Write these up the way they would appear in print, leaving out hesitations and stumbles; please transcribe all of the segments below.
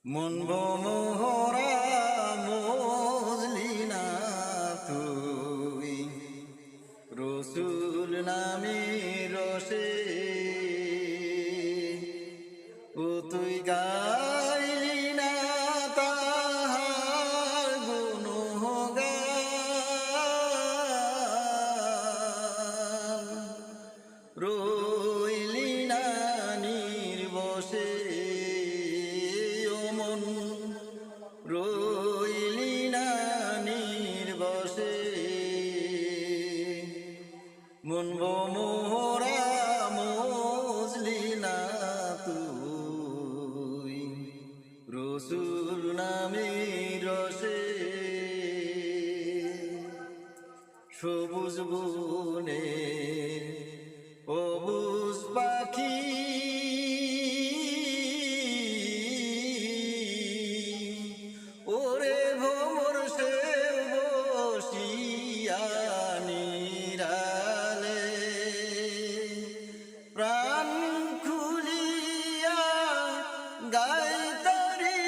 মন মোহরা মজলি না তুই রসুল নামে রসে ও তুই গাইলি না তাহার গুণগান রইলি না নির্বসে ও মন রইলি না নির্বসে মন মোহরা মজলি না তুই রসুল নামে রসে সবুজ বনে অবুজ পাখি ওরে ভোমর সে বসিয়া নিরালে প্রাণ খুলিয়া গাই তারি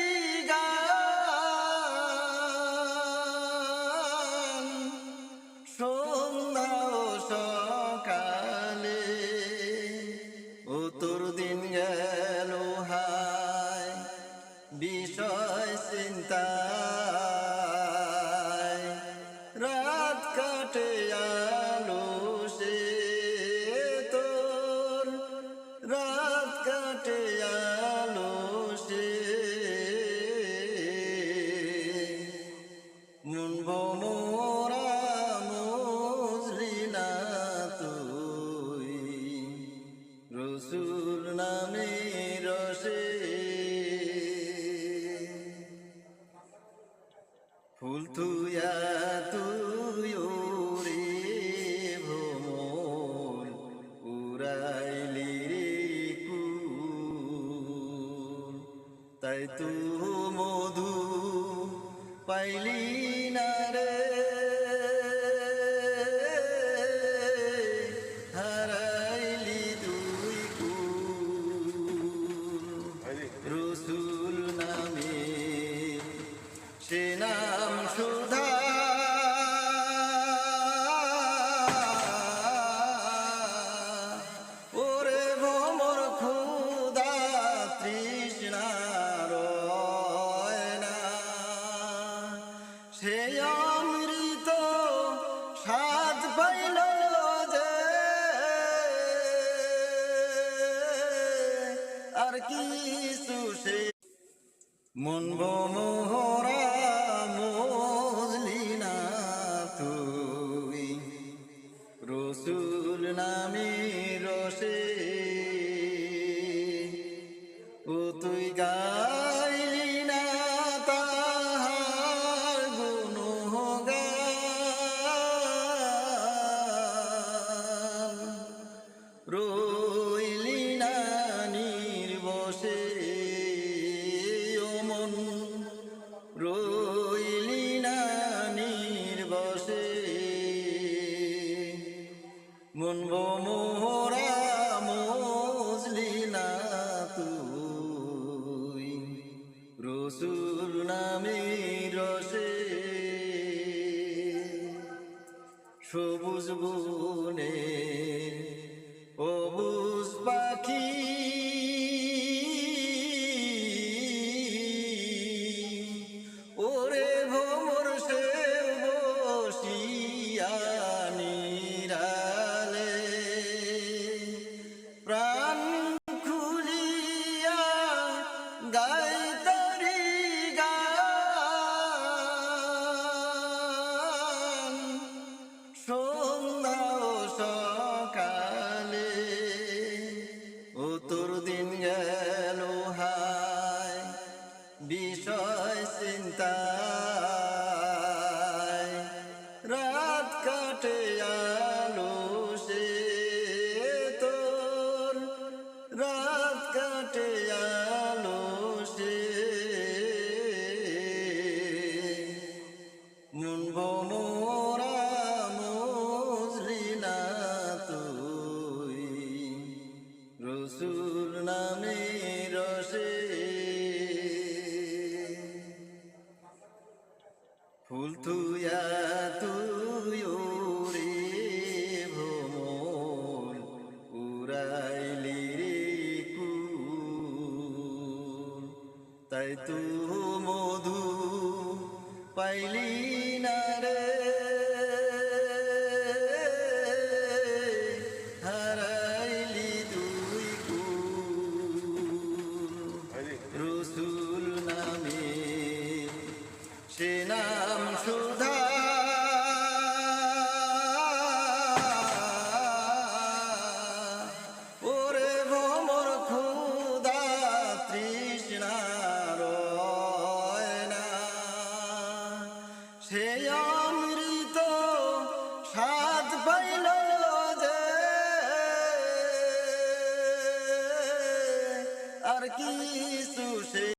গান সন্ধ্যা ও সকালে ও তোর দিন গেল হায় বিষয় চিন্তায় রাত কাটে আলো সে তোর রাত কাটে আলো সে মন মোরা মজলি না তুই রসুল নামে রসে ফুল তুইয়া তুই ওরে ভ্রমণ উড়াইলি রে কুল তাই তু মধু পাইলি না রে হারাইলি তুই কুল রসুল নামে সে নাম সুধা ওরে ভ্রমর ক্ষুধা তৃষ্ণা রয় না সে অমৃত স্বাদ পাইল যে আর কিছু সে মন মোহরা মজলি না তুই রসুল নামে রসে ও তুই গাইলি না তাহার গুণগান রইলি না নির্বসে মন রইলি না নির্বসে মন মোহরা মজলি না তুই রসুল নামে রসে সবুজ বনে অবুজ পাখি ওরে ভোমর সে বসিয়া নিরালে প্রাণ খুলিয়া গাই তারি গান সন্ধ্যা তাই তো মধু পাইলি না রে, হারাইলি তুই রসুল নামে সে নাম সুধা, ওরে ভ্রমর ক্ষুধা তৃষ্ণা রয় না, সে অমৃত স্বাদ পাইল যে আর কিছু সে